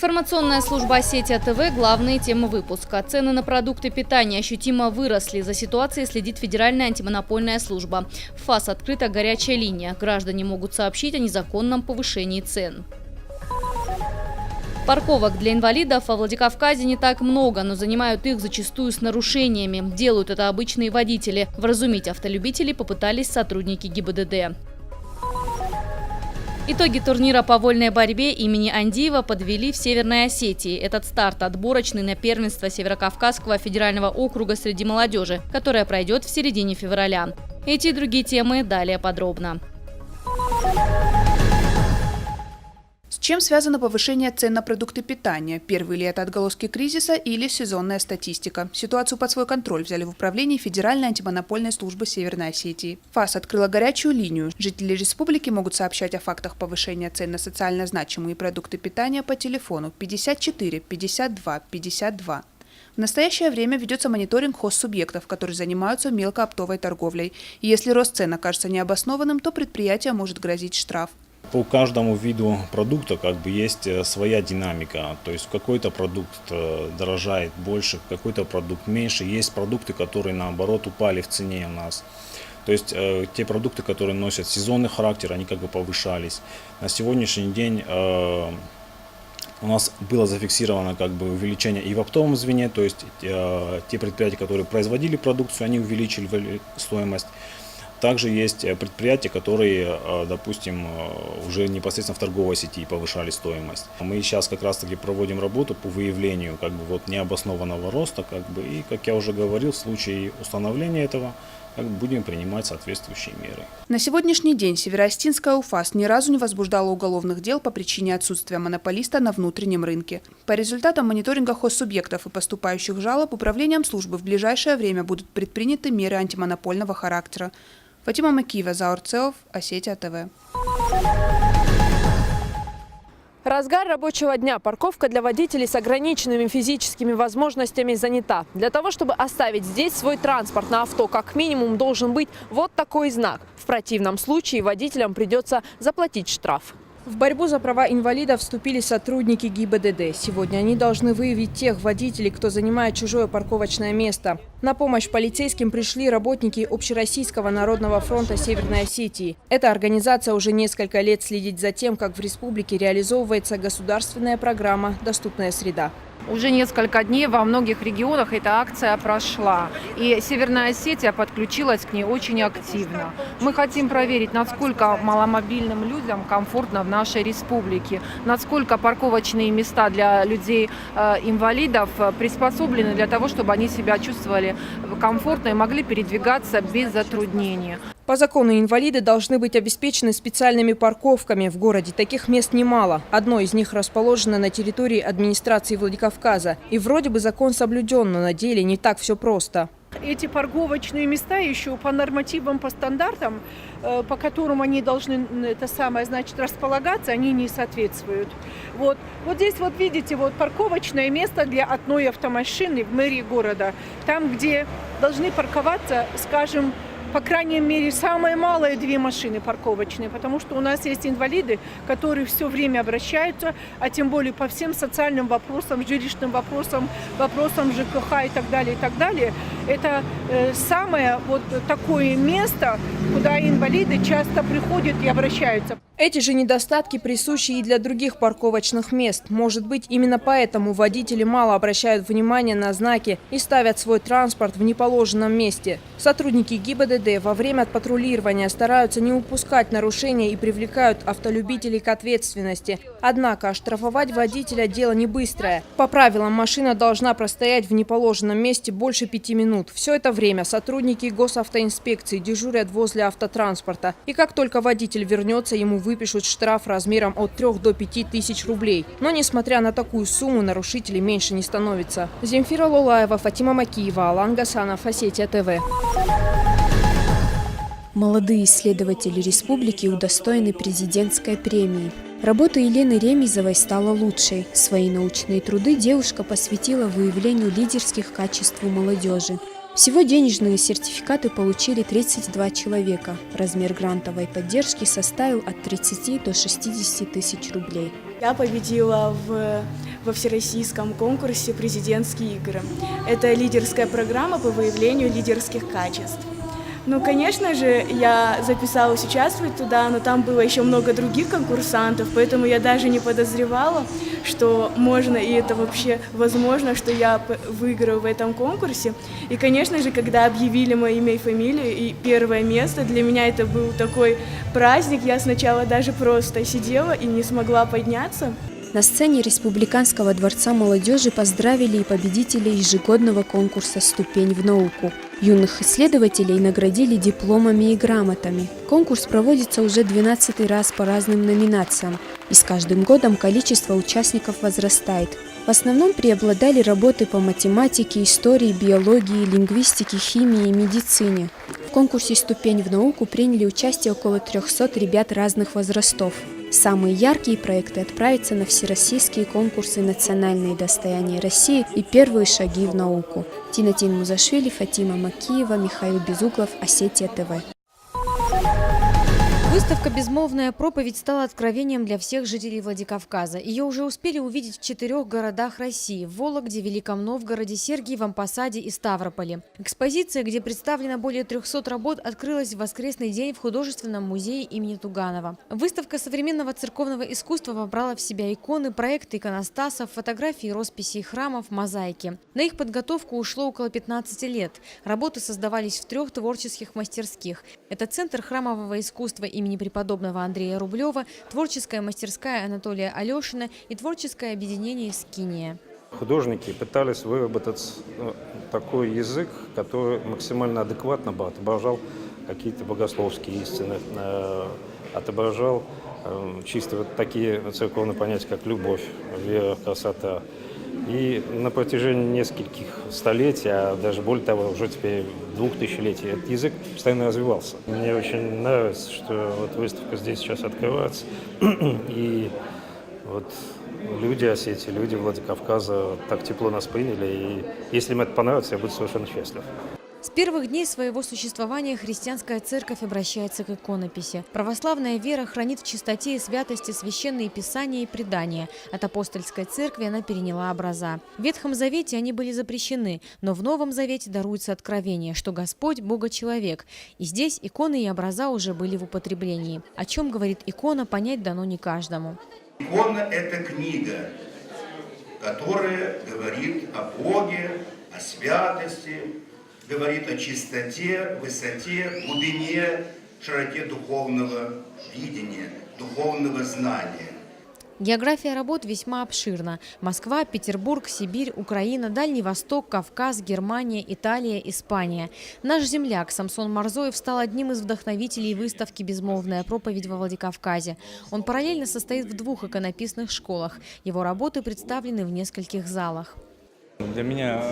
Информационная служба «Осетия ТВ». Главные темы выпуска. Цены на продукты питания ощутимо выросли. За ситуацией следит Федеральная антимонопольная служба. В ФАС открыта горячая линия. Граждане могут сообщить о незаконном повышении цен. Парковок для инвалидов во Владикавказе не так много, но занимают их зачастую с нарушениями. Делают это обычные водители. Вразумить автолюбителей попытались сотрудники ГИБДД. Итоги турнира по вольной борьбе имени Андиева подвели в Северной Осетии. Этот старт отборочный на первенство Северокавказского федерального округа среди молодежи, которое пройдет в середине февраля. Эти и другие темы далее подробно. С чем связано повышение цен на продукты питания? Первые ли это отголоски кризиса или сезонная статистика? Ситуацию под свой контроль взяли в управлении Федеральной антимонопольной службы Северной Осетии. ФАС открыла горячую линию. Жители республики могут сообщать о фактах повышения цен на социально значимые продукты питания по телефону 54 52 52. В настоящее время ведется мониторинг хозсубъектов, которые занимаются мелкооптовой торговлей. И если рост цен окажется необоснованным, то предприятию может грозить штраф. По каждому виду продукта есть своя динамика. То есть какой-то продукт дорожает больше, какой-то продукт меньше. Есть продукты, которые наоборот упали в цене у нас. То есть те продукты, которые носят сезонный характер, они повышались. На сегодняшний день у нас было зафиксировано увеличение и в оптовом звене. То есть те предприятия, которые производили продукцию, они увеличили стоимость. Также есть предприятия, которые, допустим, уже непосредственно в торговой сети повышали стоимость. Мы сейчас как раз-таки проводим работу по выявлению необоснованного роста, и, как я уже говорил, в случае установления этого будем принимать соответствующие меры. На сегодняшний день Североостинская УФАС ни разу не возбуждала уголовных дел по причине отсутствия монополиста на внутреннем рынке. По результатам мониторинга хозсубъектов и поступающих жалоб управлением службы в ближайшее время будут предприняты меры антимонопольного характера. Фатима Макиева, Заур Цеов, Осетия ТВ. Разгар рабочего дня. Парковка для водителей с ограниченными физическими возможностями занята. Для того, чтобы оставить здесь свой транспорт на авто, как минимум должен быть вот такой знак. В противном случае водителям придется заплатить штраф. В борьбу за права инвалидов вступили сотрудники ГИБДД. Сегодня они должны выявить тех водителей, кто занимает чужое парковочное место. На помощь полицейским пришли работники Общероссийского народного фронта Северной Осетии. Эта организация уже несколько лет следит за тем, как в республике реализовывается государственная программа «Доступная среда». Уже несколько дней во многих регионах эта акция прошла, и Северная Осетия подключилась к ней очень активно. Мы хотим проверить, насколько маломобильным людям комфортно в нашей республике, насколько парковочные места для людей-инвалидов приспособлены для того, чтобы они себя чувствовали комфортно и могли передвигаться без затруднений. По закону инвалиды должны быть обеспечены специальными парковками. В городе таких мест немало. Одно из них расположено на территории администрации Владикавказа. И вроде бы закон соблюден, но на деле не так все просто. Эти парковочные места еще по нормативам, по стандартам, по которым они должны располагаться, они не соответствуют. Вот здесь видите, парковочное место для одной автомашины в мэрии города. Там, где должны парковаться, скажем, по крайней мере, самое малое 2 машины парковочные, потому что у нас есть инвалиды, которые все время обращаются, а тем более по всем социальным вопросам, жилищным вопросам, вопросам ЖКХ и так далее, и так далее. Это самое такое место, куда инвалиды часто приходят и обращаются. Эти же недостатки присущи и для других парковочных мест. Может быть, именно поэтому водители мало обращают внимание на знаки и ставят свой транспорт в неположенном месте. Сотрудники ГИБДД во время патрулирования стараются не упускать нарушения и привлекают автолюбителей к ответственности. Однако оштрафовать водителя дело не быстрое. По правилам, машина должна простоять в неположенном месте больше 5 минут. Все это время сотрудники госавтоинспекции дежурят возле автотранспорта. И как только водитель вернется, ему выпишут штраф размером от 3 до 5 тысяч рублей. Но несмотря на такую сумму, нарушителей меньше не становится. Земфира Лолаева, Фатима Макиева, Алан Гасанов, Осетия ТВ. Молодые исследователи республики удостоены президентской премии. Работа Елены Ремизовой стала лучшей. Свои научные труды девушка посвятила выявлению лидерских качеств у молодежи. Всего денежные сертификаты получили 32 человека. Размер грантовой поддержки составил от 30 до 60 тысяч рублей. Я победила в во всероссийском конкурсе «Президентские игры». Это лидерская программа по выявлению лидерских качеств. Ну, конечно же, я записалась участвовать туда, но там было еще много других конкурсантов, поэтому я даже не подозревала, что можно, и это вообще возможно, что я выиграю в этом конкурсе. И, конечно же, когда объявили мое имя и фамилию и первое место, для меня это был такой праздник. Я сначала даже просто сидела и не смогла подняться. На сцене Республиканского дворца молодежи поздравили и победителей ежегодного конкурса «Ступень в науку». Юных исследователей наградили дипломами и грамотами. Конкурс проводится уже 12-й раз по разным номинациям, и с каждым годом количество участников возрастает. В основном преобладали работы по математике, истории, биологии, лингвистике, химии и медицине. В конкурсе «Ступень в науку» приняли участие около 300 ребят разных возрастов. Самые яркие проекты отправятся на всероссийские конкурсы «Национальные достояния России» и «Первые шаги в науку». Тинатин Музашвили, Фатима Макиева, Михаил Безуглов, Осетия ТВ. Выставка «Безмолвная проповедь» стала откровением для всех жителей Владикавказа. Ее уже успели увидеть в 4 городах России – в Вологде, Великом Новгороде, Сергиевом Посаде и Ставрополе. Экспозиция, где представлено более 300 работ, открылась в воскресный день в художественном музее имени Туганова. Выставка современного церковного искусства вобрала в себя иконы, проекты иконостасов, фотографии, росписи храмов, мозаики. На их подготовку ушло около 15 лет. Работы создавались в 3 творческих мастерских. Это Центр храмового искусства имени преподобного Андрея Рублева, творческая мастерская Анатолия Алешина и творческое объединение «Скиния». Художники пытались выработать такой язык, который максимально адекватно бы отображал какие-то богословские истины, отображал чисто вот такие церковные понятия, как любовь, вера, красота. И на протяжении нескольких столетий, а даже более того, уже теперь 2000-летий, этот язык постоянно развивался. Мне очень нравится, что вот выставка здесь сейчас открывается, и вот люди Осетии, люди Владикавказа так тепло нас приняли, и если им это понравится, я буду совершенно счастлив. С первых дней своего существования христианская церковь обращается к иконописи. Православная вера хранит в чистоте и святости священные писания и предания. От апостольской церкви она переняла образа. В Ветхом Завете они были запрещены, но в Новом Завете даруется откровение, что Господь – Бога-человек. И здесь иконы и образа уже были в употреблении. О чем говорит икона, понять дано не каждому. Икона – это книга, которая говорит о Боге, о святости, говорит о чистоте, высоте, глубине, широте духовного видения, духовного знания. География работ весьма обширна. Москва, Петербург, Сибирь, Украина, Дальний Восток, Кавказ, Германия, Италия, Испания. Наш земляк Самсон Марзоев стал одним из вдохновителей выставки «Безмолвная проповедь» во Владикавказе. Он параллельно состоит в 2 иконописных школах. Его работы представлены в нескольких залах. Для меня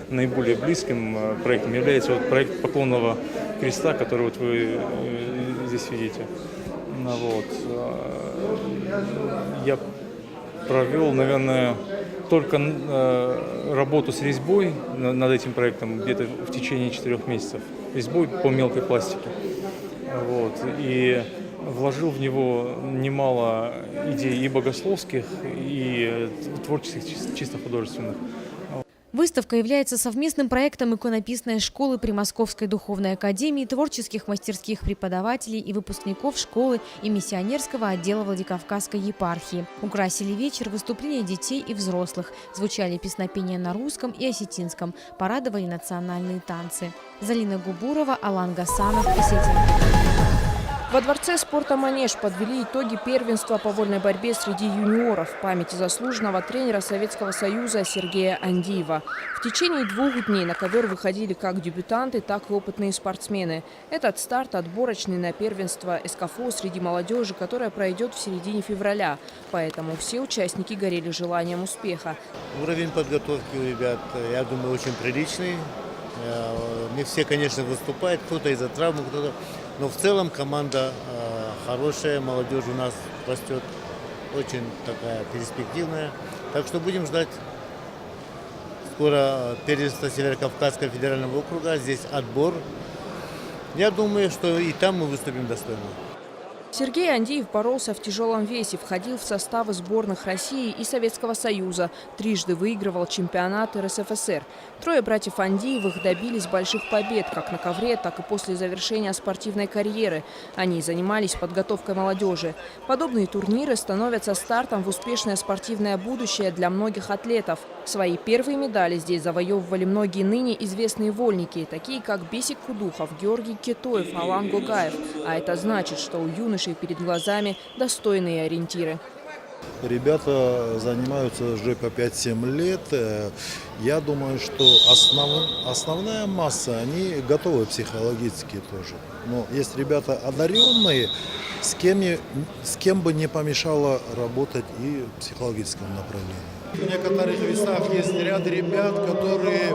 наиболее близким проектом является вот проект Поклонного креста, который вот вы здесь видите. Вот. Я провел, наверное, только работу с резьбой над этим проектом где-то в течение 4 месяцев. Резьбой по мелкой пластике. Вот. И вложил в него немало идей и богословских, и творческих, чисто художественных. Выставка является совместным проектом иконописной школы при Московской духовной академии, творческих мастерских преподавателей и выпускников школы и миссионерского отдела Владикавказской епархии. Украсили вечер выступления детей и взрослых, звучали песнопения на русском и осетинском, порадовали национальные танцы. Залина Губурова, Алан Гасанов, Осетия. Во Дворце спорта «Манеж» подвели итоги первенства по вольной борьбе среди юниоров в памяти заслуженного тренера Советского Союза Сергея Андиева. В течение 2 дней на ковер выходили как дебютанты, так и опытные спортсмены. Этот старт отборочный на первенство СКФО среди молодежи, которое пройдет в середине февраля. Поэтому все участники горели желанием успеха. Уровень подготовки у ребят, я думаю, очень приличный. Не все, конечно, выступают, кто-то из-за травмы, кто-то... Но в целом команда хорошая, молодежь у нас растет, очень такая перспективная. Так что будем ждать. Скоро первенство Северокавказского федерального округа, здесь отбор. Я думаю, что и там мы выступим достойно. Сергей Андиев боролся в тяжелом весе, входил в составы сборных России и Советского Союза, трижды выигрывал чемпионаты РСФСР. Трое братьев Андиевых добились больших побед как на ковре, так и после завершения спортивной карьеры. Они занимались подготовкой молодежи. Подобные турниры становятся стартом в успешное спортивное будущее для многих атлетов. Свои первые медали здесь завоевывали многие ныне известные вольники, такие как Бесик Кудухов, Георгий Кетоев, Алан Гогаев. А это значит, что у юношей перед глазами достойные ориентиры. Ребята занимаются уже по 5-7 лет. Я думаю, что основная масса, они готовы психологически тоже. Но есть ребята одаренные, с кем бы не помешало работать и в психологическом направлении. В некоторых весах есть ряд ребят, которые,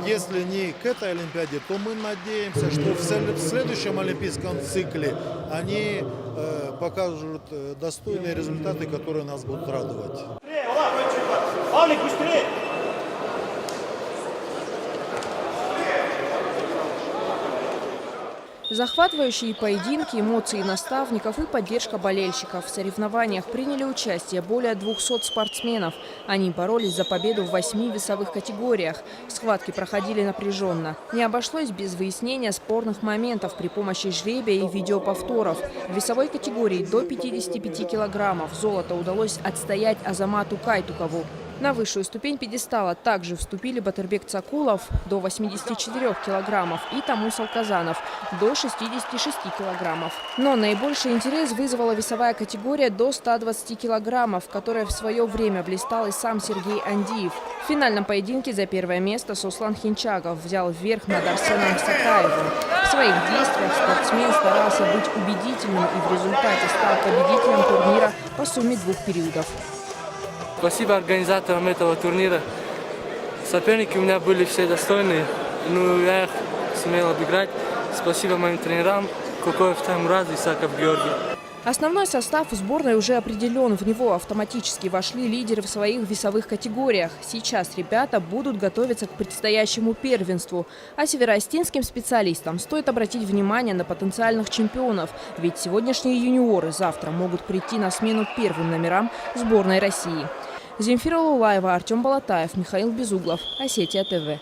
если не к этой Олимпиаде, то мы надеемся, что в следующем олимпийском цикле они покажут достойные результаты, которые нас будут радовать. Захватывающие поединки, эмоции наставников и поддержка болельщиков. В соревнованиях приняли участие более 200 спортсменов. Они боролись за победу в 8 весовых категориях. Схватки проходили напряженно. Не обошлось без выяснения спорных моментов при помощи жребия и видеоповторов. В весовой категории до 55 килограммов золото удалось отстоять Азамату Кайтукову. На высшую ступень пьедестала также вступили Батырбек Цакулов до 84 килограммов и Тамус Алказанов до 66 килограммов. Но наибольший интерес вызвала весовая категория до 120 килограммов, в которой в свое время блистал и сам Сергей Андиев. В финальном поединке за первое место Сослан Хинчагов взял верх над Арсеном Сакаевым. В своих действиях спортсмен старался быть убедительным и в результате стал победителем турнира по сумме 2 периодов. Спасибо организаторам этого турнира. Соперники у меня были все достойные, но я их сумел обыграть. Спасибо моим тренерам Кокоев Таймураз и Исаков Георгий. Основной состав сборной уже определен. В него автоматически вошли лидеры в своих весовых категориях. Сейчас ребята будут готовиться к предстоящему первенству. А североостинским специалистам стоит обратить внимание на потенциальных чемпионов. Ведь сегодняшние юниоры завтра могут прийти на смену первым номерам сборной России. Земфира Лулаева, Артем Балатаев, Михаил Безуглов. Осетия ТВ.